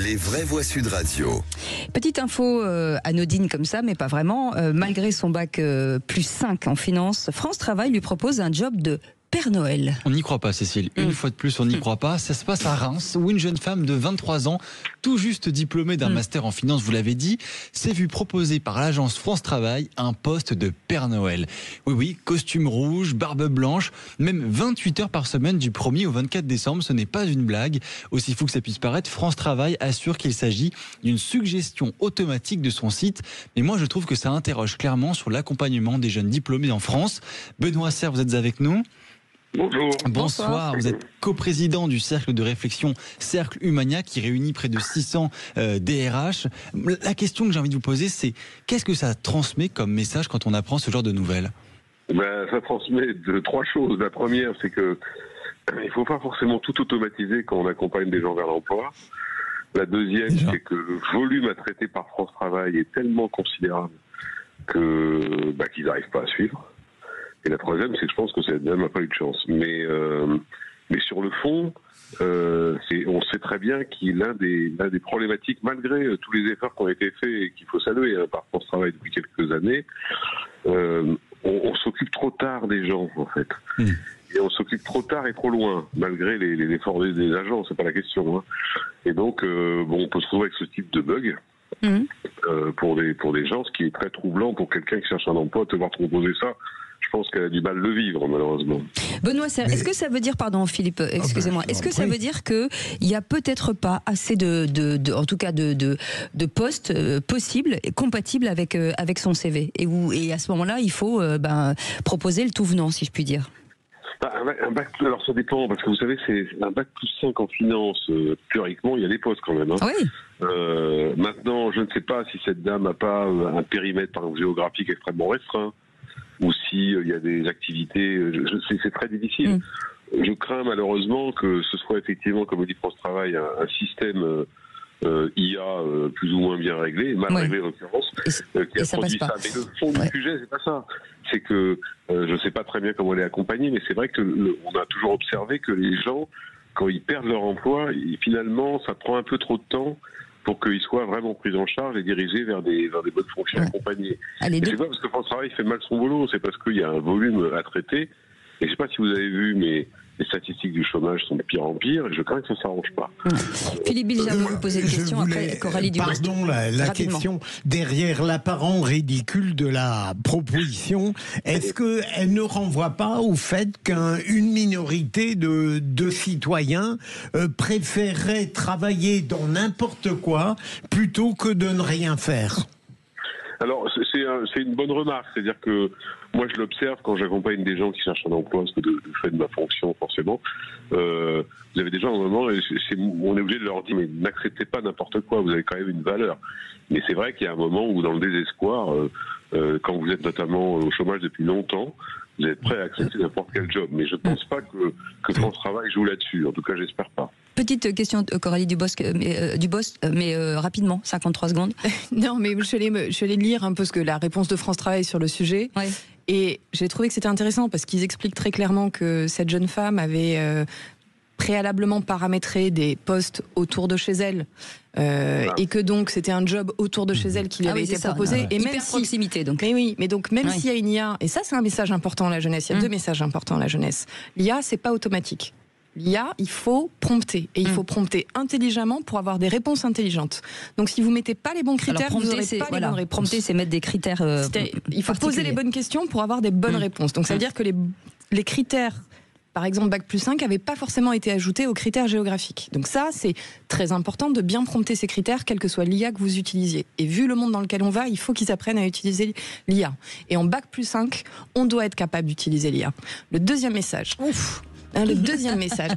Les vraies voix Sud Radio. Petite info anodine comme ça, mais pas vraiment. Malgré son bac plus 5 en finance, France Travail lui propose un job de Père Noël. On n'y croit pas, Cécile. Une fois de plus, on n'y croit pas. Ça se passe à Reims, où une jeune femme de 23 ans, tout juste diplômée d'un master en finance, vous l'avez dit, s'est vue proposer par l'agence France Travail un poste de Père Noël. Oui, costume rouge, barbe blanche, même 28 heures par semaine du 1er au 24 décembre. Ce n'est pas une blague. Aussi fou que ça puisse paraître, France Travail assure qu'il s'agit d'une suggestion automatique de son site. Mais moi, je trouve que ça interroge clairement sur l'accompagnement des jeunes diplômés en France. Benoît Serre, vous êtes avec nous ? Bonjour. Bonsoir, vous êtes coprésident du cercle de réflexion Cercle Humania qui réunit près de 600 DRH. La question que j'ai envie de vous poser, c'est qu'est-ce que ça transmet comme message quand on apprend ce genre de nouvelles ? Ça transmet trois choses. La première, c'est que il ne faut pas forcément tout automatiser quand on accompagne des gens vers l'emploi. La deuxième, c'est que le volume à traiter par France Travail est tellement considérable qu'ils n'arrivent pas à suivre. Et la troisième, c'est que je pense que cette dame n'a pas eu de chance. Mais sur le fond, on sait très bien qu'il l'un des problématiques, malgré tous les efforts qui ont été faits et qu'il faut saluer par France Travail depuis quelques années, on s'occupe trop tard des gens, en fait. Et on s'occupe trop tard et trop loin, malgré les efforts des agents, c'est pas la question. Hein. Et donc, on peut se retrouver avec ce type de bug. Pour des gens, ce qui est très troublant pour quelqu'un qui cherche un emploi, de te voir proposer ça. Je pense qu'elle a du mal à le vivre, malheureusement. Benoît Serre, est-ce que ça veut dire, pardon Philippe, excusez-moi, est-ce que ça veut dire qu'il n'y a peut-être pas assez en tout cas de postes possibles et compatibles avec son CV et à ce moment-là, il faut proposer le tout venant, si je puis dire. Un bac, alors ça dépend, parce que vous savez, c'est un bac plus 5 en finance, théoriquement, il y a des postes quand même. Hein. Oui. Maintenant, je ne sais pas si cette dame n'a pas un périmètre, par exemple, géographique extrêmement restreint, ou s'il y a des activités, c'est très difficile. Je crains malheureusement que ce soit effectivement, comme dit France Travail, un système IA plus ou moins bien réglé, mal réglé en l'occurrence, qui a produit ça. Mais le fond du sujet, c'est pas ça. C'est que je ne sais pas très bien comment elle est accompagnée, mais c'est vrai que on a toujours observé que les gens, quand ils perdent leur emploi, finalement, ça prend un peu trop de temps pour qu'ils soient vraiment pris en charge et dirigés vers des bonnes fonctions accompagnées. Et c'est pas parce que France Travail fait mal son boulot, c'est parce qu'il y a un volume à traiter. Et je ne sais pas si vous avez vu, mais les statistiques du chômage sont de pire en pire, et je crains que ça ne s'arrange pas. Philippe Bilger, vous poser une question après Coralie Dubost. Pardon, la question derrière l'apparent ridicule de la proposition, est-ce qu'elle ne renvoie pas au fait qu'une minorité de citoyens préférerait travailler dans n'importe quoi plutôt que de ne rien faire ? Alors, c'est une bonne remarque. C'est-à-dire que moi, je l'observe quand j'accompagne des gens qui cherchent un emploi, parce que du fait de ma fonction, forcément, vous avez des gens, à un moment, on est obligé de leur dire, mais n'acceptez pas n'importe quoi, vous avez quand même une valeur. Mais c'est vrai qu'il y a un moment où, dans le désespoir, quand vous êtes notamment au chômage depuis longtemps, vous êtes prêt à accepter n'importe quel job. Mais je ne pense pas que France Travail joue là-dessus. En tout cas, j'espère pas. Petite question, Coralie Dubost, mais rapidement, 53 secondes. Non, mais je suis allée lire un peu la réponse de France Travail sur le sujet. Ouais. Et j'ai trouvé que c'était intéressant parce qu'ils expliquent très clairement que cette jeune femme avait préalablement paramétré des postes autour de chez elle. Et que donc c'était un job autour de chez elle qui lui avait été proposé. Et même proximité donc. Mais donc même s'il y a une IA, et ça c'est un message important à la jeunesse, il y a deux messages importants à la jeunesse. L'IA, c'est pas automatique. L'IA, il faut prompter. Et il faut prompter intelligemment pour avoir des réponses intelligentes. Donc si vous mettez pas les bons critères, vous n'aurez pas les bonnes réponses. Prompter, c'est mettre des critères il faut poser les bonnes questions pour avoir des bonnes réponses. Donc ça veut dire que les critères, par exemple bac plus 5, n'avaient pas forcément été ajoutés aux critères géographiques. Donc ça, c'est très important de bien prompter ces critères, quelle que soit l'IA que vous utilisiez. Et vu le monde dans lequel on va, il faut qu'ils apprennent à utiliser l'IA. Et en bac plus 5, on doit être capable d'utiliser l'IA. Le deuxième message... Le deuxième message.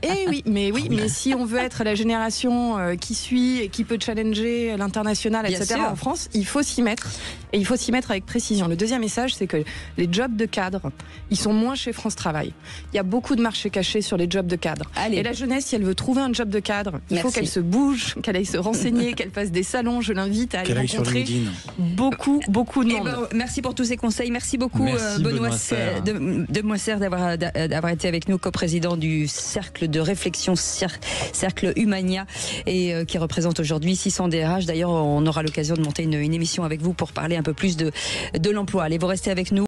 Mais si on veut être la génération qui suit et qui peut challenger l'international, etc. en France, il faut s'y mettre. Et il faut s'y mettre avec précision. Le deuxième message, c'est que les jobs de cadre, ils sont moins chez France Travail. Il y a beaucoup de marchés cachés sur les jobs de cadre. Allez. Et la jeunesse, si elle veut trouver un job de cadre, il faut qu'elle se bouge, qu'elle aille se renseigner, qu'elle fasse des salons. Je l'invite à aller rencontrer beaucoup de monde. Merci pour tous ces conseils. Merci beaucoup, Benoît Serre, d'avoir été avec nous, coprésident du cercle de réflexion, cercle Humania, et qui représente aujourd'hui 600 DRH. D'ailleurs, on aura l'occasion de monter une émission avec vous pour parler un peu plus de l'emploi. Allez, vous restez avec nous.